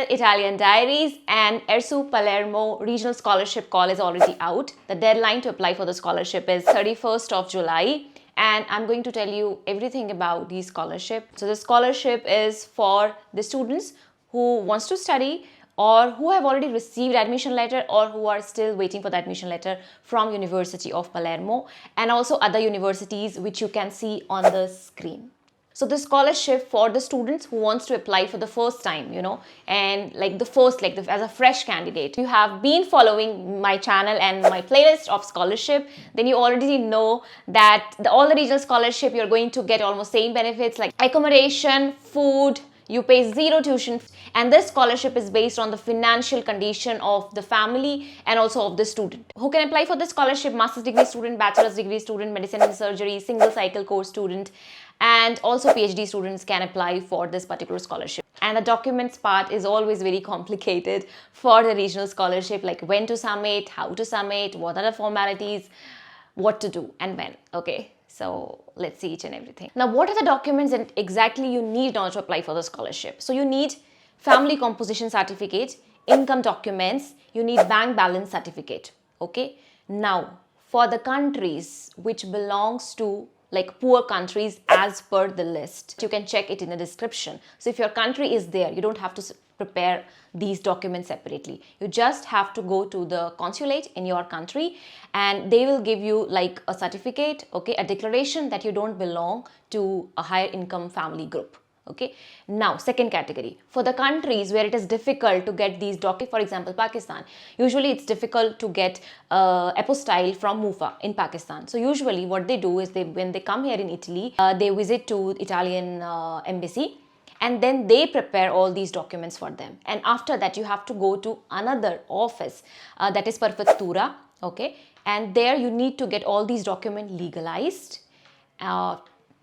Dear Italian Diaries, and ERSU Palermo Regional Scholarship Call is already out. The deadline to apply for the scholarship is 31st of July. And I'm going to tell you everything about the scholarship. So the scholarship is for the students who wants to study or who have already received admission letter or who are still waiting for the admission letter from University of Palermo and also other universities which you can see on the screen. So the scholarship for the students who wants to apply for the first time, and as a fresh candidate. You have been following my channel and my playlist of scholarship, then you already know that all the regional scholarship you're going to get almost same benefits like accommodation, food, you pay zero tuition, and this scholarship is based on the financial condition of the family and also of the student. Who can apply for this scholarship? Master's degree student, bachelor's degree student, medicine and surgery, single cycle course student, and also PhD students can apply for this particular scholarship. And the documents part is always very complicated for the regional scholarship, like when to submit, how to submit, what are the formalities, what to do and when. Okay, so let's see each and everything. Now, what are the documents that exactly you need in order to apply for the scholarship? So you need family composition certificate, income documents, you need bank balance certificate. Okay, now for the countries which belongs to like poor countries as per the list, you can check it in the description. So if your country is there, you don't have to prepare these documents separately. You just have to go to the consulate in your country and they will give you like a certificate, okay, a declaration that you don't belong to a higher income family group. Okay, now second category, for the countries where it is difficult to get these documents, for example Pakistan, usually it's difficult to get apostille from MUFA in Pakistan. So usually what they do is when they come here in Italy, they visit to Italian embassy and then they prepare all these documents for them, and after that you have to go to another office that is Prefettura, okay, and there you need to get all these documents legalized,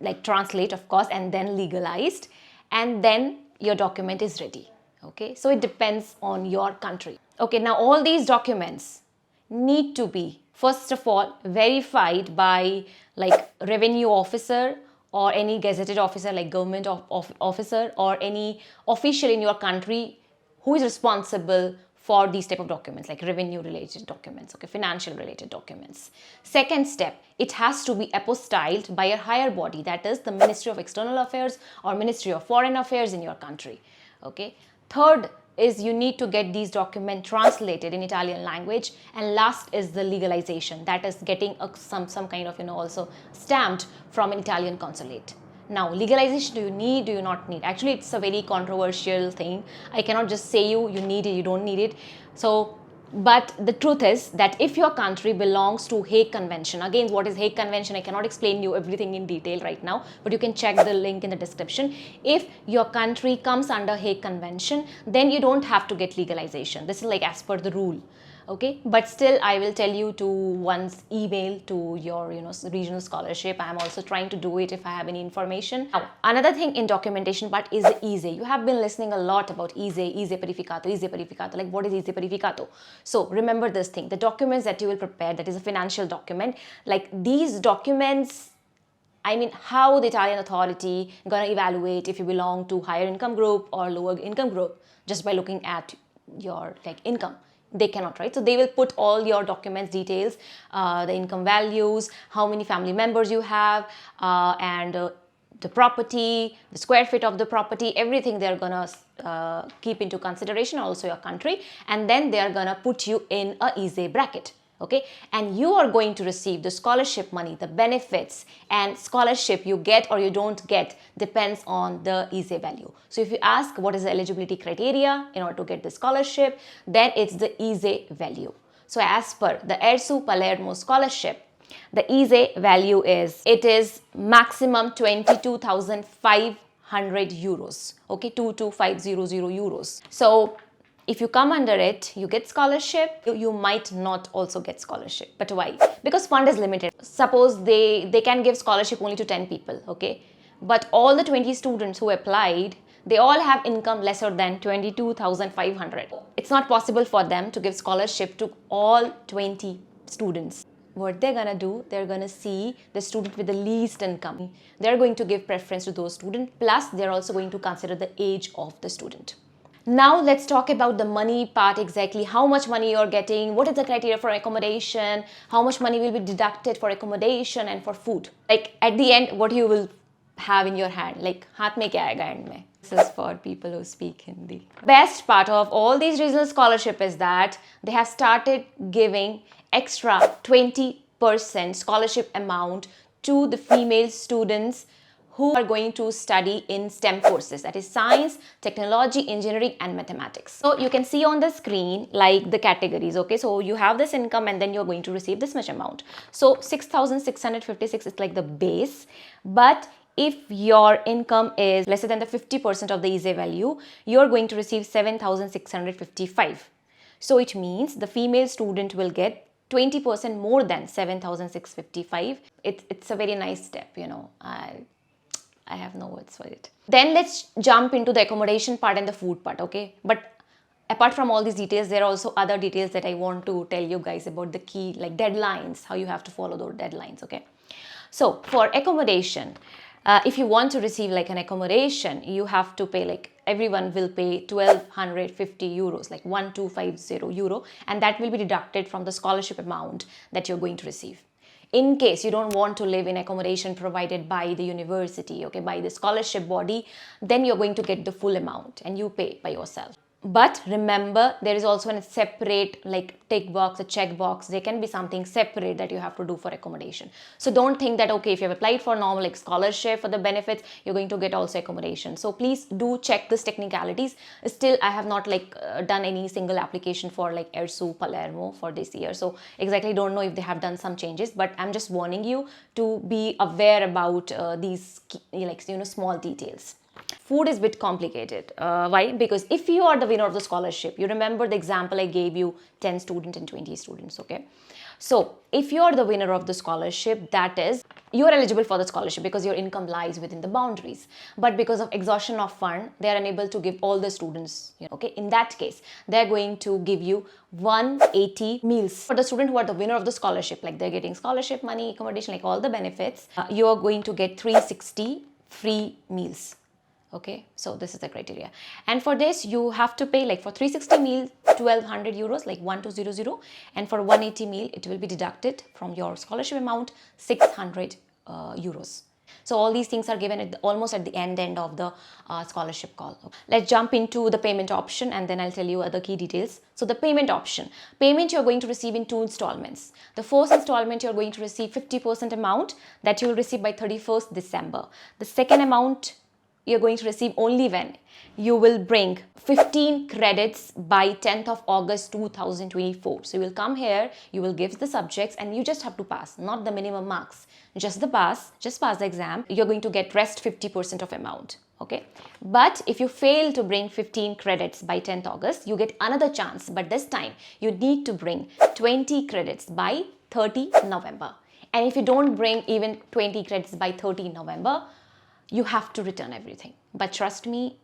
like translate of course, and then legalized, and then your document is ready. Okay, so it depends on your country. Okay, now all these documents need to be first of all verified by like revenue officer or any gazetted officer like government officer or any official in your country who is responsible for these type of documents like revenue related documents, okay, financial related documents. Second step, it has to be apostilled by a higher body, that is the Ministry of External Affairs or Ministry of Foreign Affairs in your country. Okay. Third is you need to get these documents translated in Italian language, and last is the legalization, that is getting some kind of also stamped from an Italian consulate. Now, legalization, do you need, do you not need? Actually, it's a very controversial thing. I cannot just say you need it, you don't need it. So, but the truth is that if your country belongs to Hague Convention, again, what is Hague Convention? I cannot explain you everything in detail right now, but you can check the link in the description. If your country comes under Hague Convention, then you don't have to get legalization. This is like as per the rule. Okay, but still I will tell you to once email to your regional scholarship. I am also trying to do it if I have any information. Now, another thing in documentation part is the ISE. You have been listening a lot about ISE Parificato, like what is ISE Parificato? So remember this thing, the documents that you will prepare, that is a financial document, like these documents, I mean, how the Italian authority gonna evaluate if you belong to higher income group or lower income group just by looking at your like income? They cannot, right? So they will put all your documents details, the income values, how many family members you have, and the property, the square feet of the property, everything they're gonna keep into consideration, also your country, and then they're gonna put you in a ISE bracket. Okay, and you are going to receive the scholarship money, the benefits, and scholarship you get or you don't get depends on the ISE value. So if you ask what is the eligibility criteria in order to get the scholarship, then it's the ISE value. So as per the ERSU Palermo scholarship, the ISE value is maximum 22,500 euros. Okay, 22,500 euros. So if you come under it, you get scholarship, you might not also get scholarship. But why? Because fund is limited. Suppose they can give scholarship only to 10 people, okay? But all the 20 students who applied, they all have income lesser than 22,500. It's not possible for them to give scholarship to all 20 students. What they're gonna do, they're gonna see the student with the least income. They're going to give preference to those students, plus they're also going to consider the age of the student. Now let's talk about the money part, exactly how much money you're getting, what is the criteria for accommodation, how much money will be deducted for accommodation and for food. Like at the end, what you will have in your hand, like हाथ में क्या आएगा end में. This is for people who speak Hindi. Best part of all these regional scholarship is that they have started giving extra 20% scholarship amount to the female students who are going to study in STEM courses, that is science, technology, engineering and mathematics. So you can see on the screen like the categories, okay? So you have this income and then you're going to receive this much amount. So 6,656 is like the base, but if your income is lesser than the 50% of the easy value, you're going to receive 7,655. So it means the female student will get 20% more than 7,655. It's a very nice step, you know. I have no words for it. Then let's jump into the accommodation part and the food part, okay? But apart from all these details, there are also other details that I want to tell you guys about the key, like deadlines, how you have to follow those deadlines, okay? So for accommodation, if you want to receive like an accommodation, you have to pay, like everyone will pay 1,250 euros, like 1,250 euro, and that will be deducted from the scholarship amount that you're going to receive. In case you don't want to live in accommodation provided by the university, okay, by the scholarship body, then you're going to get the full amount and you pay by yourself. But remember, there is also a separate like tick box, a check box. There can be something separate that you have to do for accommodation. So don't think that, okay, if you have applied for normal like scholarship for the benefits, you're going to get also accommodation. So please do check these technicalities. Still, I have not like done any single application for like ERSU Palermo for this year. So exactly don't know if they have done some changes, but I'm just warning you to be aware about these like, you know, small details. Food is a bit complicated. Why? Because if you are the winner of the scholarship, you remember the example I gave you, 10 students and 20 students, okay? So if you are the winner of the scholarship, that is, you are eligible for the scholarship because your income lies within the boundaries. But because of exhaustion of fund, they are unable to give all the students, okay? In that case, they're going to give you 180 meals. For the student who are the winner of the scholarship, like they're getting scholarship money, accommodation, like all the benefits, you are going to get 360 free meals. Okay, so this is the criteria, and for this you have to pay, like for 360 meal 1,200 euros, like 1,200, and for 180 meal it will be deducted from your scholarship amount 600 euros. So all these things are given at almost at the end of the scholarship call. Let's jump into the payment option and then I'll tell you other key details. So the payment option, payment you're going to receive in 2 installments. The first installment you're going to receive 50% amount that you will receive by 31st December. The second amount you're going to receive only when you will bring 15 credits by 10th of August 2024. So you will come here, you will give the subjects and you just have to pass, not the minimum marks, just pass the exam. You're going to get rest 50% of amount, okay? But if you fail to bring 15 credits by 10th August, you get another chance, but this time you need to bring 20 credits by 30 November. And if you don't bring even 20 credits by 30 November, you have to return everything. But trust me,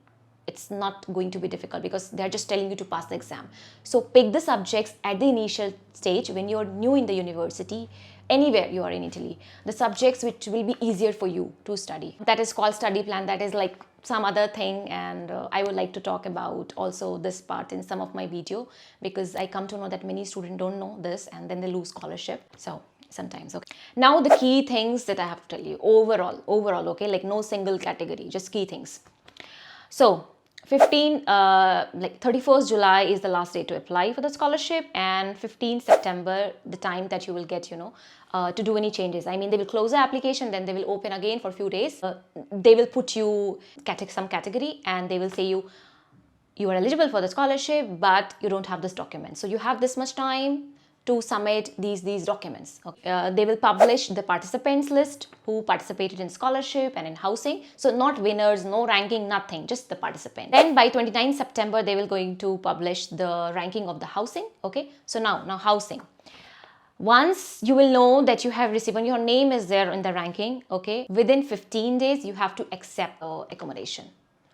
it's not going to be difficult because they're just telling you to pass the exam. So pick the subjects at the initial stage when you're new in the university, anywhere you are in Italy, the subjects which will be easier for you to study. That is called study plan. That is like some other thing, and I would like to talk about also this part in some of my video because I come to know that many students don't know this and then they lose scholarship. So sometimes, okay. Now the key things that I have to tell you overall, okay, like no single category, just key things. So 31st July is the last day to apply for the scholarship, and 15 September the time that you will get, to do any changes. I mean, they will close the application, then they will open again for a few days. They will put you some category and they will say you are eligible for the scholarship, but you don't have this document. So you have this much time to submit these documents. Okay. They will publish the participants list who participated in scholarship and in housing. So not winners, no ranking, nothing, just the participant. Then by 29 September, they will going to publish the ranking of the housing. Okay. So now housing. Once you will know that you have received, when your name is there in the ranking, okay, within 15 days, you have to accept accommodation.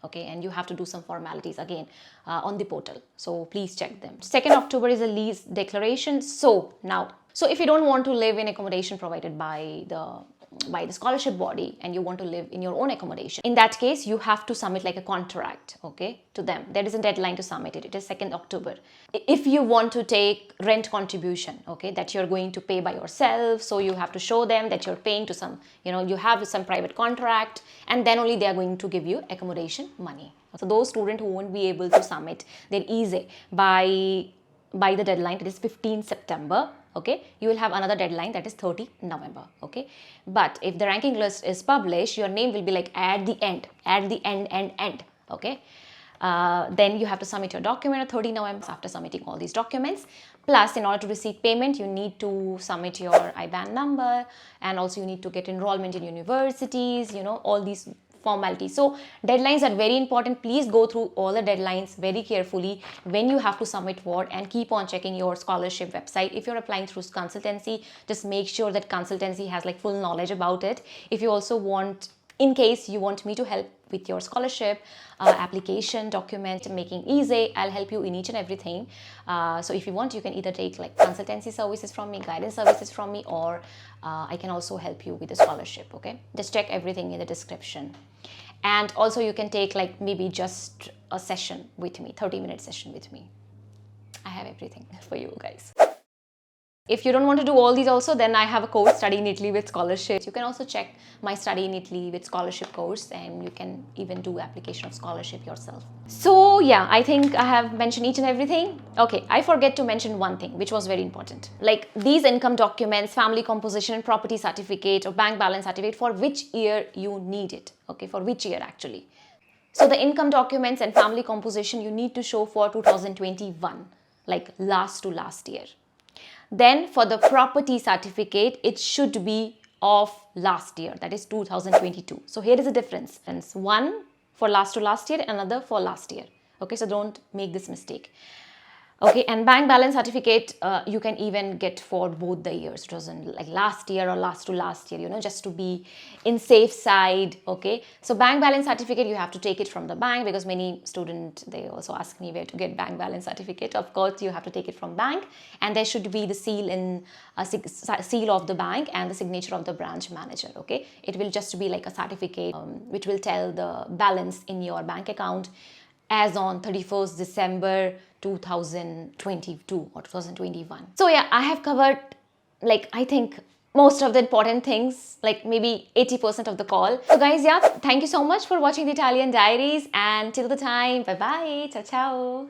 Okay, and you have to do some formalities again on the portal. So please check them. 2nd October is a lease declaration. So if you don't want to live in accommodation provided by the by the scholarship body and you want to live in your own accommodation, in that case you have to submit like a contract, okay, to them. There is a deadline to submit it. It is 2nd October. If you want to take rent contribution, okay, that you're going to pay by yourself, so you have to show them that you're paying to some, you know, you have some private contract, and then only they are going to give you accommodation money. So those students who won't be able to submit their ESE by the deadline, that is 15 September, okay, you will have another deadline, that is 30 November, okay. But if the ranking list is published, your name will be like at the end, okay. Then you have to submit your document on 30 November. After submitting all these documents, plus in order to receive payment, you need to submit your IBAN number, and also you need to get enrollment in universities, you know, all these formalities. So deadlines are very important. Please go through all the deadlines very carefully when you have to submit what, and keep on checking your scholarship website. If you're applying through consultancy, just make sure that consultancy has like full knowledge about it. If you also want, in case you want me to help with your scholarship application, document making easy, I'll help you in each and everything. So if you want, you can either take like consultancy services from me, guidance services from me, or I can also help you with the scholarship, okay. Just check everything in the description. And also you can take like maybe just a session with me, 30-minute session with me. I have everything for you guys. If you don't want to do all these also, then I have a course, Study in Italy with Scholarship. You can also check my Study in Italy with Scholarship course, and you can even do application of scholarship yourself. So yeah, I think I have mentioned each and everything. Okay, I forget to mention one thing, which was very important. Like these income documents, family composition, property certificate, or bank balance certificate, for which year you need it. Okay, for which year actually. So the income documents and family composition you need to show for 2021, like last to last year. Then for the property certificate, it should be of last year, that is 2022. So here is a difference. One for last to last year, another for last year. Okay, so don't make this mistake. Okay, and bank balance certificate you can even get for both the years. It wasn't like last year or last to last year, you know, just to be in safe side. Okay, so bank balance certificate, you have to take it from the bank, because many students, they also ask me where to get bank balance certificate. Of course, you have to take it from bank, and there should be the seal in seal of the bank and the signature of the branch manager. Okay, it will just be like a certificate which will tell the balance in your bank account as on 31st December 2022 or 2021. So yeah, I have covered like I think most of the important things, like maybe 80% of the call. So guys, yeah, thank you so much for watching the Italian Diaries, and till the time, bye bye, ciao ciao.